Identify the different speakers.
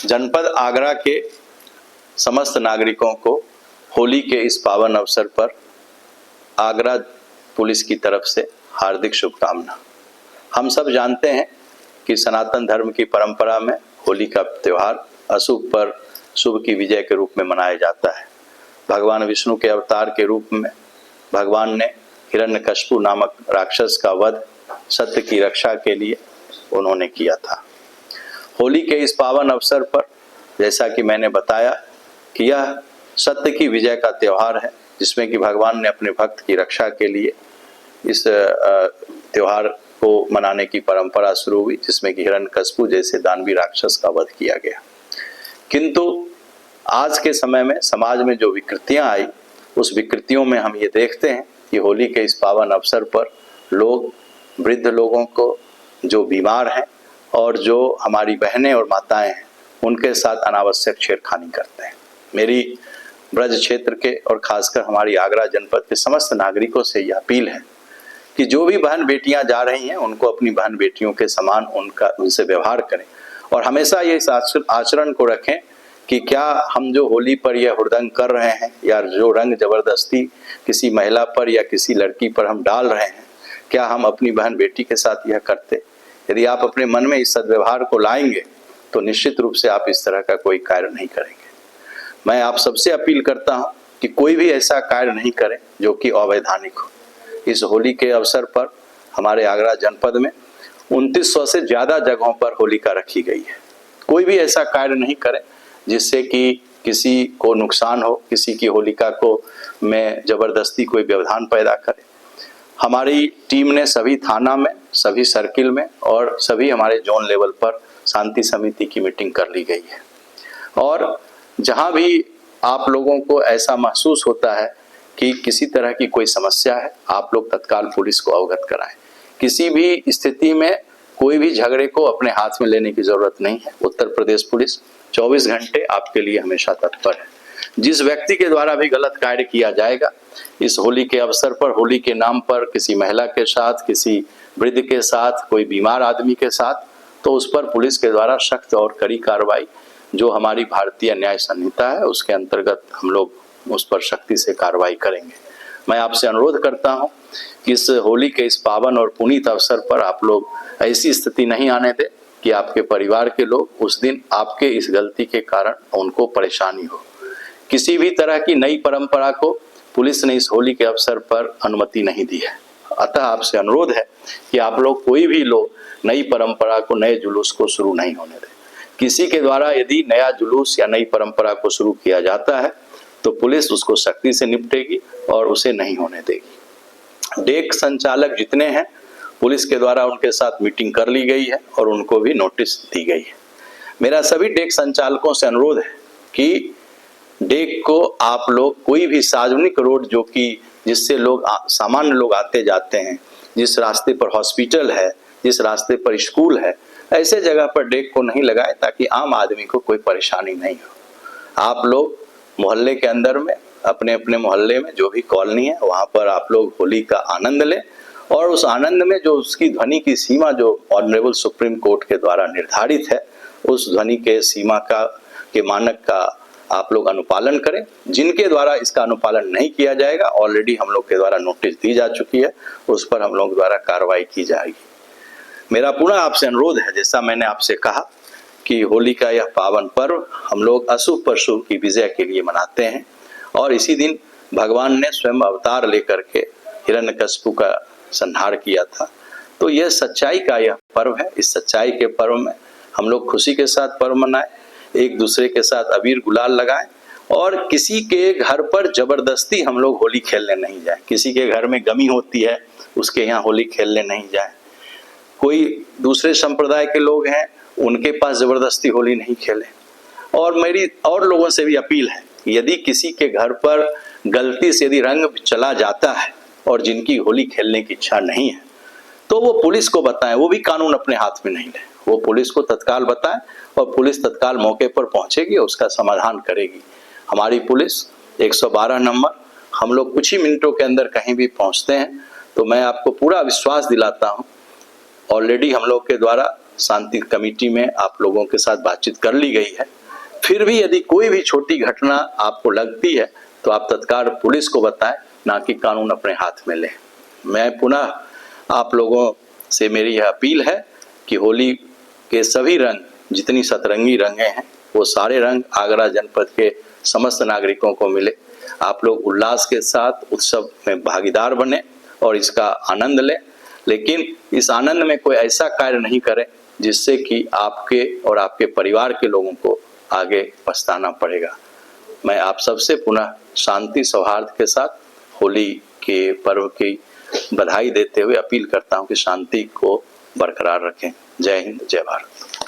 Speaker 1: जनपद आगरा के समस्त नागरिकों को होली के इस पावन अवसर पर आगरा पुलिस की तरफ से हार्दिक शुभकामना। हम सब जानते हैं कि सनातन धर्म की परंपरा में होली का त्यौहार अशुभ पर शुभ की विजय के रूप में मनाया जाता है। भगवान विष्णु के अवतार के रूप में भगवान ने हिरण्यकश्यप नामक राक्षस का वध सत्य की रक्षा के लिए उन्होंने किया था। होली के इस पावन अवसर पर जैसा कि मैंने बताया कि यह सत्य की विजय का त्यौहार है, जिसमें कि भगवान ने अपने भक्त की रक्षा के लिए इस त्यौहार को मनाने की परंपरा शुरू हुई, जिसमें कि हिरण्यकश्यप जैसे दानवी राक्षस का वध किया गया। किंतु आज के समय में समाज में जो विकृतियां आई, उस विकृतियों में हम ये देखते हैं कि होली के इस पावन अवसर पर लोग वृद्ध लोगों को, जो बीमार हैं और जो हमारी बहनें और माताएं हैं, उनके साथ अनावश्यक छेड़खानी करते हैं। मेरी ब्रज क्षेत्र के और खासकर हमारी आगरा जनपद के समस्त नागरिकों से यह अपील है कि जो भी बहन बेटियां जा रही हैं, उनको अपनी बहन बेटियों के समान उनसे व्यवहार करें और हमेशा ये इस आचरण को रखें कि क्या हम जो होली पर यह हुड़दंग कर रहे हैं या जो रंग जबरदस्ती किसी महिला पर या किसी लड़की पर हम डाल रहे हैं, क्या हम अपनी बहन बेटी के साथ यह करते? यदि आप अपने मन में इस सद्व्यवहार को लाएंगे तो निश्चित रूप से आप इस तरह का कोई कार्य नहीं करेंगे। मैं आप सबसे अपील करता हूं कि कोई भी ऐसा कार्य नहीं करें जो कि अवैधानिक हो। इस होली के अवसर पर हमारे आगरा जनपद में 2900 से ज्यादा जगहों पर होलिका रखी गई है। कोई भी ऐसा कार्य नहीं करें जिससे कि किसी को नुकसान हो, किसी की होलिका को में जबरदस्ती कोई व्यवधान पैदा करे। हमारी टीम ने सभी थाना में, सभी सर्किल में और सभी हमारे जोन लेवल पर शांति समिति की मीटिंग कर ली गई है और जहां भी आप लोगों को ऐसा महसूस होता है कि किसी तरह की कोई समस्या है, आप लोग तत्काल पुलिस को अवगत कराएं। किसी भी स्थिति में कोई भी झगड़े को अपने हाथ में लेने की जरूरत नहीं है। उत्तर प्रदेश पुलिस 24 घंटे आपके लिए हमेशा तत्पर है। जिस व्यक्ति के द्वारा भी गलत कार्य किया जाएगा इस होली के अवसर पर, होली के नाम पर किसी महिला के साथ, किसी वृद्ध के साथ, कोई बीमार आदमी के साथ, तो उस पर पुलिस के द्वारा सख्त और कड़ी कार्रवाई, जो हमारी भारतीय न्याय संहिता है उसके अंतर्गत हम लोग उस पर सख्ती से कार्रवाई करेंगे। मैं आपसे अनुरोध करता हूं कि इस होली के इस पावन और पुनीत अवसर पर आप लोग ऐसी स्थिति नहीं आने दें कि आपके परिवार के लोग उस दिन आपके इस गलती के कारण उनको परेशानी हो। किसी भी तरह की नई परंपरा को पुलिस ने इस होली के अवसर पर अनुमति नहीं दी है। अतः आपसे अनुरोध है कि आप लोग, कोई भी लोग नई परंपरा को, नए जुलूस को शुरू नहीं होने दें। किसी के द्वारा यदि नया जुलूस या नई परंपरा को शुरू किया जाता है तो पुलिस उसको सख्ती से निपटेगी और उसे नहीं होने देगी। डेक संचालक जितने हैं, पुलिस के द्वारा उनके साथ मीटिंग कर ली गई है और उनको भी नोटिस दी गई है। मेरा सभी डेक संचालकों से अनुरोध है कि डेक को आप लोग कोई भी सार्वजनिक रोड जो कि जिससे लोग सामान्य लोग आते जाते हैं, जिस रास्ते पर हॉस्पिटल है, जिस रास्ते पर स्कूल है, ऐसे जगह पर डेक को नहीं लगाए ताकि आम आदमी को कोई परेशानी नहीं हो। आप लोग मोहल्ले के अंदर में, अपने अपने मोहल्ले में जो भी कॉलोनी है वहां पर आप लोग होली का आनंद लें और उस आनंद में जो उसकी ध्वनि की सीमा जो ऑनरेबल सुप्रीम कोर्ट के द्वारा निर्धारित है, उस ध्वनि के सीमा के मानक का आप लोग अनुपालन करें। जिनके द्वारा इसका अनुपालन नहीं किया जाएगा, ऑलरेडी हम लोग के द्वारा नोटिस दी जा चुकी है, उस पर हम लोग द्वारा कार्रवाई की जाएगी। मेरा पुनः आपसे अनुरोध है, जैसा मैंने आपसे कहा कि होली का यह पावन पर्व हम लोग अशुभ पर शुभ की विजय के लिए मनाते हैं और इसी दिन भगवान ने स्वयं अवतार लेकर के हिरण्यकश्यप का संहार किया था। तो यह सच्चाई का यह पर्व है। इस सच्चाई के पर्व में हम लोग खुशी के साथ पर्व मनाएं, एक दूसरे के साथ अबीर गुलाल लगाएं और किसी के घर पर जबरदस्ती हम लोग होली खेलने नहीं जाएं। किसी के घर में गमी होती है, उसके यहाँ होली खेलने नहीं जाएं। कोई दूसरे संप्रदाय के लोग हैं, उनके पास जबरदस्ती होली नहीं खेलें। और मेरी और लोगों से भी अपील है, यदि किसी के घर पर गलती से यदि रंग चला जाता है और जिनकी होली खेलने की इच्छा नहीं है तो वो पुलिस को बताएं। वो भी कानून अपने हाथ में नहीं ले, वो पुलिस को तत्काल बताएं और पुलिस तत्काल मौके पर पहुंचेगी और उसका समाधान करेगी। हमारी पुलिस 112 नंबर, हम लोग कुछ ही मिनटों के अंदर कहीं भी पहुंचते हैं। तो मैं आपको पूरा विश्वास दिलाता हूं, ऑलरेडी हम लोग के द्वारा शांति कमेटी में आप लोगों के साथ बातचीत कर ली गई है। फिर भी यदि कोई भी छोटी घटना आपको लगती है तो आप तत्काल पुलिस को बताएं, ना कि कानून अपने हाथ में लें। मैं पुनः आप लोगों से मेरी यह अपील है कि होली के सभी रंग, जितनी सतरंगी रंगे हैं, वो सारे रंग आगरा जनपद के समस्त नागरिकों को मिले। आप लोग उल्लास के साथ उत्सव में भागीदार बने और इसका आनंद लें, लेकिन इस आनंद में कोई ऐसा कार्य नहीं करें जिससे कि आपके और आपके परिवार के लोगों को आगे पछताना पड़ेगा। मैं आप सबसे पुनः शांति सौहार्द के साथ होली के पर्व की बधाई देते हुए अपील करता हूं कि शांति को बरकरार रखें। जय हिंद, जय भारत।